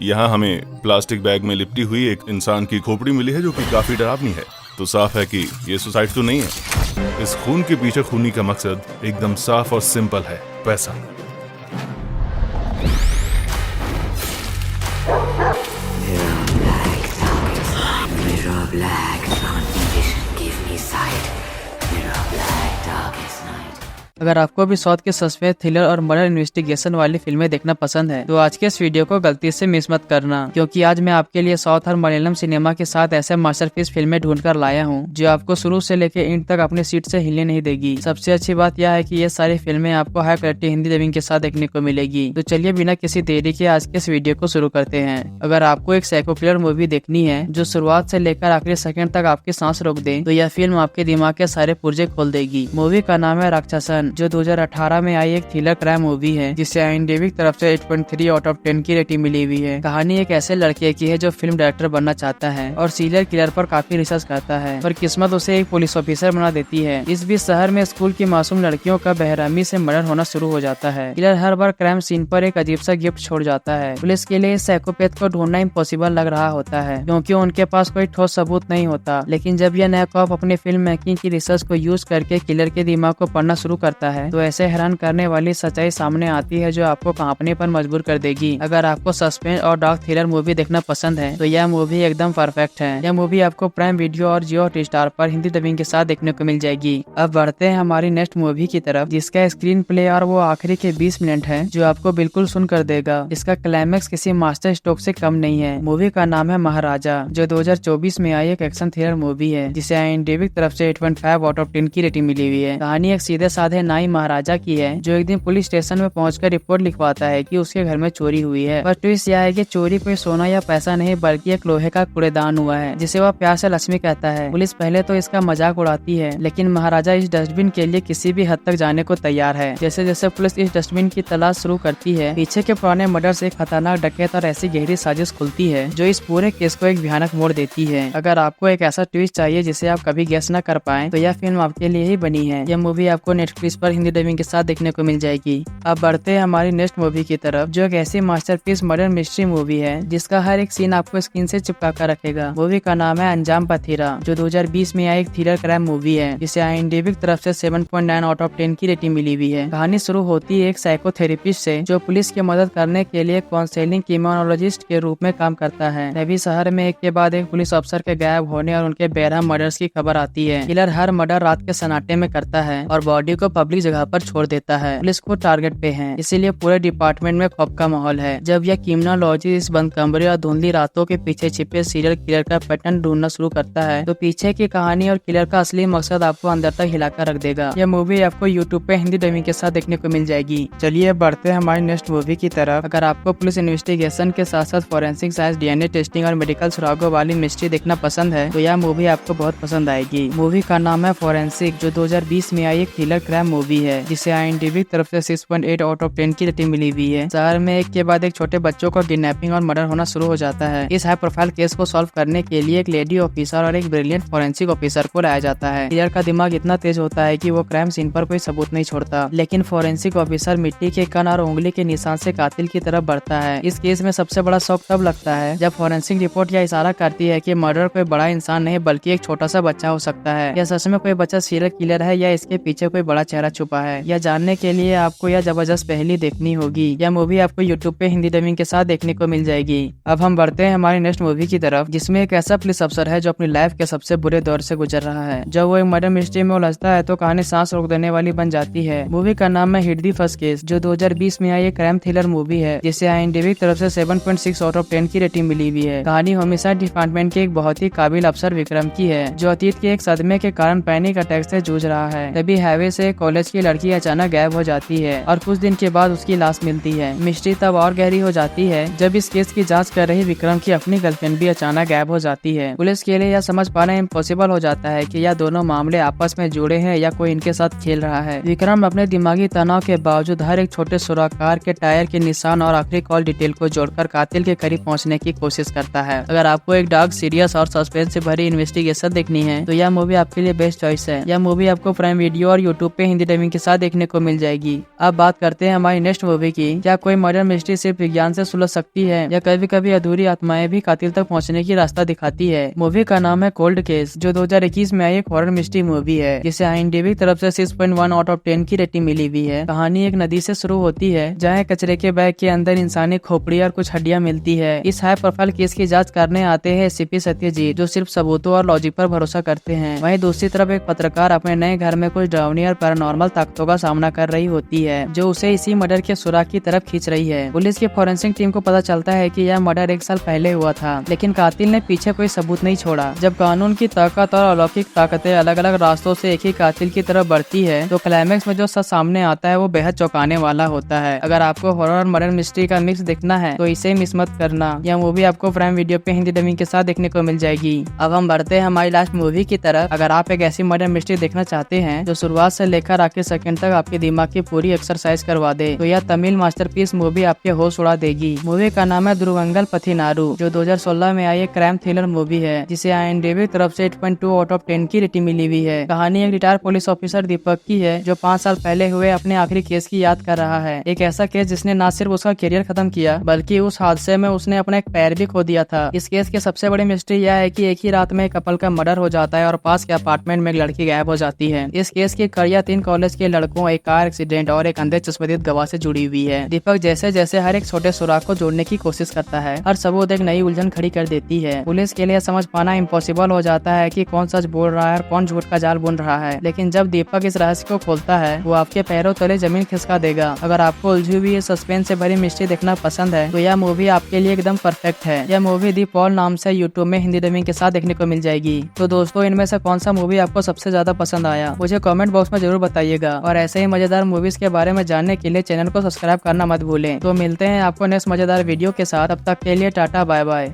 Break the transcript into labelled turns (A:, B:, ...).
A: यहाँ हमें plastic bag में लिपटी हुई एक इंसान की खोपड़ी मिली है जो कि काफी डरावनी है। तो साफ है कि ये सुसाइड तो नहीं है। इस खून के पीछे खूनी का मकसद एकदम साफ और सिंपल है, पैसा।
B: अगर आपको भी साउथ के सस्पेंस थ्रिलर और मर्डर इन्वेस्टिगेशन वाली फिल्में देखना पसंद है तो आज के इस वीडियो को गलती से मिस मत करना, क्योंकि आज मैं आपके लिए साउथ और मलयालम सिनेमा के साथ ऐसे मास्टरपीस फिल्में ढूंढकर लाया हूं जो आपको शुरू से लेकर एंड तक अपनी सीट से हिलने नहीं देगी। सबसे अच्छी बात यह है कि ये सारी फिल्में आपको हाई क्वालिटी हिंदी डबिंग के साथ देखने को मिलेगी। तो चलिए बिना किसी देरी के आज के इस वीडियो को शुरू करते हैं। अगर आपको एक साइको किलर मूवी देखनी है जो शुरुआत से लेकर आखिरी सेकंड तक आपकी सांस रोक दे तो यह फिल्म आपके दिमाग के सारे पुर्जे खोल देगी। मूवी का नाम है राक्षसन, जो 2018 में आई एक थ्रिलर क्राइम मूवी है जिसे IMDb की तरफ से 8.3 आउट ऑफ 10 की रेटिंग मिली हुई है। कहानी एक ऐसे लड़के की है जो फिल्म डायरेक्टर बनना चाहता है और सीरियल किलर पर काफी रिसर्च करता है, पर किस्मत उसे एक पुलिस ऑफिसर बना देती है। इस बीच शहर में स्कूल की मासूम लड़कियों का बेरहमी से मर्डर होना शुरू हो जाता है। किलर हर बार क्राइम सीन पर एक अजीब सा गिफ्ट छोड़ जाता है। पुलिस के लिए इस साइकोपैथ को ढूंढना इम्पॉसिबल लग रहा होता है क्योंकि उनके पास कोई ठोस सबूत नहीं होता। लेकिन जब यह नया कॉप अपनी फिल्म मेकिंग की रिसर्च को यूज करके किलर के दिमाग को पढ़ना शुरू करता है तो ऐसे हैरान करने वाली सच्चाई सामने आती है जो आपको कांपने पर मजबूर कर देगी। अगर आपको सस्पेंस और डार्क थ्रिलर मूवी देखना पसंद है तो यह मूवी एकदम परफेक्ट है। यह मूवी आपको प्राइम वीडियो और जियो हॉटस्टार पर हिंदी डबिंग के साथ देखने को मिल जाएगी। अब बढ़ते हैं हमारी नेक्स्ट मूवी की तरफ, जिसका स्क्रीन प्ले और वो आखिरी के 20 मिनट है जो आपको बिल्कुल सुन कर देगा। इसका क्लाइमैक्स किसी मास्टर स्ट्रोक से कम नहीं है। मूवी का नाम है महाराजा, जो 2024 में आई एक एक्शन थ्रिलर मूवी है जिसे IMDb की तरफ से 8.5 आउट ऑफ 10 की रेटिंग मिली हुई है। कहानी एक सीधे साधे नाई महाराजा की है जो एक दिन पुलिस स्टेशन में पहुंचकर रिपोर्ट लिखवाता है कि उसके घर में चोरी हुई है। पर ट्विस्ट यह है कि चोरी कोई सोना या पैसा नहीं बल्कि एक लोहे का कूड़ेदान हुआ है जिसे वह प्यार से लक्ष्मी कहता है। पुलिस पहले तो इसका मजाक उड़ाती है, लेकिन महाराजा इस डस्टबिन के लिए किसी भी हद तक जाने को तैयार है। जैसे जैसे पुलिस इस डस्टबिन की तलाश शुरू करती है, पीछे के पुराने मर्डर से एक खतरनाक डकैत और ऐसी गहरी साजिश खुलती है जो इस पूरे केस को एक भयानक मोड़ देती है। अगर आपको एक ऐसा ट्विस्ट चाहिए जिसे आप कभी गेस न कर पाए तो यह फिल्म आपके लिए ही बनी है। यह मूवी आपको नेटफ्लिक्स पर हिंदी डबिंग के साथ देखने को मिल जाएगी। अब बढ़ते हैं हमारी नेक्स्ट मूवी की तरफ, जो एक ऐसी मास्टरपीस मर्डर मिस्ट्री मूवी है जिसका हर एक सीन आपको स्क्रीन से चिपका कर रखेगा। मूवी का नाम है अंजाम पथीरा, जो 2020 में आई एक थ्रिलर क्राइम मूवी है जिसे IMDb की तरफ से 7.9 आउट ऑफ 10 की रेटिंग मिली हुई है। कहानी शुरू होती है एक साइकोथेरेपिस्ट से जो पुलिस की मदद करने के लिए काउंसलिंग क्रिमिनोलॉजिस्ट के रूप में काम करता है। तभी शहर में एक के बाद एक पुलिस अफसर के गायब होने और उनके बेरहम मर्डर्स की खबर आती है। किलर हर मर्डर रात के सन्नाटे में करता है और बॉडी को पब्लिक जगह पर छोड़ देता है। पुलिस को टारगेट पे है, इसीलिए पूरे डिपार्टमेंट में खौफ का माहौल है। जब यह क्रिमिनोलॉजिस्ट इस बंद कमरे और धुंधली रातों के पीछे छिपे सीरियल किलर का पैटर्न ढूंढना शुरू करता है तो पीछे की कहानी और किलर का असली मकसद आपको अंदर तक हिलाकर रख देगा। यह मूवी आपको यूट्यूब पे हिंदी डबिंग के साथ देखने को मिल जाएगी। चलिए बढ़ते हैं हमारी नेक्स्ट मूवी की तरफ। अगर आपको पुलिस इन्वेस्टिगेशन के साथ साथ फॉरेंसिक साइंस, DNA टेस्टिंग और मेडिकल सुरागों वाली मिस्ट्री देखना पसंद है तो यह मूवी आपको बहुत पसंद आएगी। मूवी का नाम है फॉरेंसिक, जो 2020 में आई एक थ्रिलर क्राइम मूवी है जिसे IMDb की तरफ से 6.8 आउट ऑफ 10 की रेटिंग मिली हुई है। शहर में एक के बाद एक छोटे बच्चों को किडनैपिंग और मर्डर होना शुरू हो जाता है। इस हाई प्रोफाइल केस को सॉल्व करने के लिए एक लेडी ऑफिसर और एक ब्रिलियंट फॉरेंसिक ऑफिसर को लाया जाता है। किलर का दिमाग इतना तेज होता है कि वो क्राइम सीन पर कोई सबूत नहीं छोड़ता, लेकिन फॉरेंसिक ऑफिसर मिट्टी के कण और उंगली के निशान से कातिल की तरफ बढ़ता है। इस केस में सबसे बड़ा शौक तब लगता है जब फॉरेंसिक रिपोर्ट यह इशारा करती है कि मर्डर कोई बड़ा इंसान नहीं बल्कि एक छोटा सा बच्चा हो सकता है। यह सच में कोई बच्चा सीरियल किलर है या इसके पीछे कोई बड़ा चेहरा छुपा है? यह जानने के लिए आपको यह जबरदस्त पहेली देखनी होगी। यह मूवी आपको यूट्यूब पे हिंदी डबिंग के साथ देखने को मिल जाएगी। अब हम बढ़ते हैं हमारी नेक्स्ट मूवी की तरफ, जिसमें एक ऐसा पुलिस अफसर है जो अपनी लाइफ के सबसे बुरे दौर से गुजर रहा है। जब वो एक मर्डर मिस्ट्री में उलझता है तो कहानी सांस रोक देने वाली बन जाती है। मूवी का नाम है हिट द फर्स्ट केस, जो 2020 में आई एक क्राइम थ्रिलर मूवी है जिसे IMDb की तरफ से 7.6 आउट ऑफ 10 की रेटिंग मिली हुई है। कहानी होमिसाइड डिपार्टमेंट के एक बहुत ही काबिल अफसर विक्रम की है जो अतीत के एक सदमे के कारण पैनिक अटैक से जूझ रहा है। तभी हाईवे से कॉलेज की लड़की अचानक गायब हो जाती है और कुछ दिन के बाद उसकी लाश मिलती है। मिस्ट्री तब और गहरी हो जाती है जब इस केस की जांच कर रही विक्रम की अपनी गर्लफ्रेंड भी अचानक गायब हो जाती है। पुलिस के लिए यह समझ पाना इम्पॉसिबल हो जाता है कि यह दोनों मामले आपस में जुड़े हैं या कोई इनके साथ खेल रहा है। विक्रम अपने दिमागी तनाव के बावजूद हर एक छोटे सुराग, कार के टायर के निशान और आखिरी कॉल डिटेल को जोड़कर कातिल के करीब पहुंचने की कोशिश करता है। अगर आपको एक डार्क, सीरियस और सस्पेंस से भरी इन्वेस्टिगेशन देखनी है तो यह मूवी आपके लिए बेस्ट चॉइस है। यह मूवी आपको प्राइम वीडियो और यूट्यूब पे हिंदी हिंदी डबिंग के साथ देखने को मिल जाएगी। अब बात करते हैं हमारी नेक्स्ट मूवी की। क्या कोई मर्डर मिस्ट्री सिर्फ विज्ञान से सुलझ सकती है या कभी कभी अधूरी आत्माएं भी कातिल तक पहुंचने की रास्ता दिखाती है। मूवी का नाम है कोल्ड केस, जो 2021 में आई एक हॉरर मिस्ट्री मूवी है, जिसे IMDb की तरफ से 6.1 आउट ऑफ 10 की रेटिंग मिली हुई है। कहानी एक नदी से शुरू होती है जहाँ कचरे के बैग के अंदर इंसानी खोपड़ी और कुछ हड्डियां मिलती है। इस हाई प्रोफाइल केस की जांच करने आते हैं SCP सत्यजीत, जो सिर्फ सबूतों और लॉजिक पर भरोसा करते हैं। वहीं दूसरी तरफ एक पत्रकार अपने नए घर में कुछ डरावनी और पैरानॉर्मल ताकतों का सामना कर रही होती है, जो उसे इसी मर्डर के सुराग की तरफ खींच रही है। पुलिस की फॉरेंसिक टीम को पता चलता है कि यह मर्डर 1 साल पहले हुआ था, लेकिन कातिल ने पीछे कोई सबूत नहीं छोड़ा। जब कानून की ताकत और अलौकिक ताकतें अलग अलग रास्तों से एक ही कातिल की तरफ बढ़ती है, तो क्लाइमेक्स में जो सच सामने आता है वो बेहद चौंकाने वाला होता है। अगर आपको हॉरर और मर्डर मिस्ट्री का मिक्स देखना है तो इसे मिस मत करना। यह मूवी आपको प्राइम वीडियो पे हिंदी डबिंग के साथ देखने को मिल जाएगी। अब हम बढ़ते हैं हमारी लास्ट मूवी की तरफ। अगर आप एक ऐसी मर्डर मिस्ट्री देखना चाहते हैं जो शुरुआत से लेकर आखिरी सेकंड तक आपके दिमाग की पूरी एक्सरसाइज करवा दे, तो यह तमिल मास्टरपीस मूवी आपके होश उड़ा देगी। मूवी का नाम है दुर्वंगल पथिनारू, जो 2016 में आई एक क्राइम थ्रिलर मूवी है, जिसे IMDb की तरफ से 8.2 आउट ऑफ 10 की रेटिंग मिली हुई है। कहानी एक रिटायर्ड पुलिस ऑफिसर दीपक की है, जो 5 साल पहले हुए अपने आखिरी केस की याद कर रहा है। एक ऐसा केस जिसने न सिर्फ उसका करियर खत्म किया, बल्कि उस हादसे में उसने अपना एक पैर भी खो दिया था। इस केस की सबसे बड़ी मिस्ट्री यह है कि एक ही रात में एक कपल का मर्डर हो जाता है और पास के अपार्टमेंट में एक लड़की गायब हो जाती है। इस केस की कड़ियां 3 कॉलेज के लड़कों, एक कार एक्सीडेंट और एक अंधे चश्मदीद गवाह से जुड़ी हुई है। दीपक जैसे जैसे हर एक छोटे सुराग को जोड़ने की कोशिश करता है, हर सबूत एक नई उलझन खड़ी कर देती है। पुलिस के लिए समझ पाना इम्पॉसिबल हो जाता है कि कौन सच बोल रहा है और कौन झूठ का जाल बुन रहा है। लेकिन जब दीपक इस रहस्य को खोलता है, वो आपके पैरों तले जमीन खिसका देगा। अगर आपको उलझी हुई सस्पेंस से भरी मिस्ट्री देखना पसंद है, तो यह मूवी आपके लिए एकदम परफेक्ट है। यह मूवी दी पॉल नाम से यूट्यूब में हिंदी डबिंग के साथ देखने को मिल जाएगी। तो दोस्तों, इनमें से कौन सा मूवी आपको सबसे ज्यादा पसंद आया, मुझे कमेंट बॉक्स में जरूर बताइएगा। और ऐसे ही मजेदार मूवीज के बारे में जानने के लिए चैनल को सब्सक्राइब करना मत भूलें। तो मिलते हैं आपको नेक्स्ट मजेदार वीडियो के साथ। तब तक के लिए टाटा बाय बाय।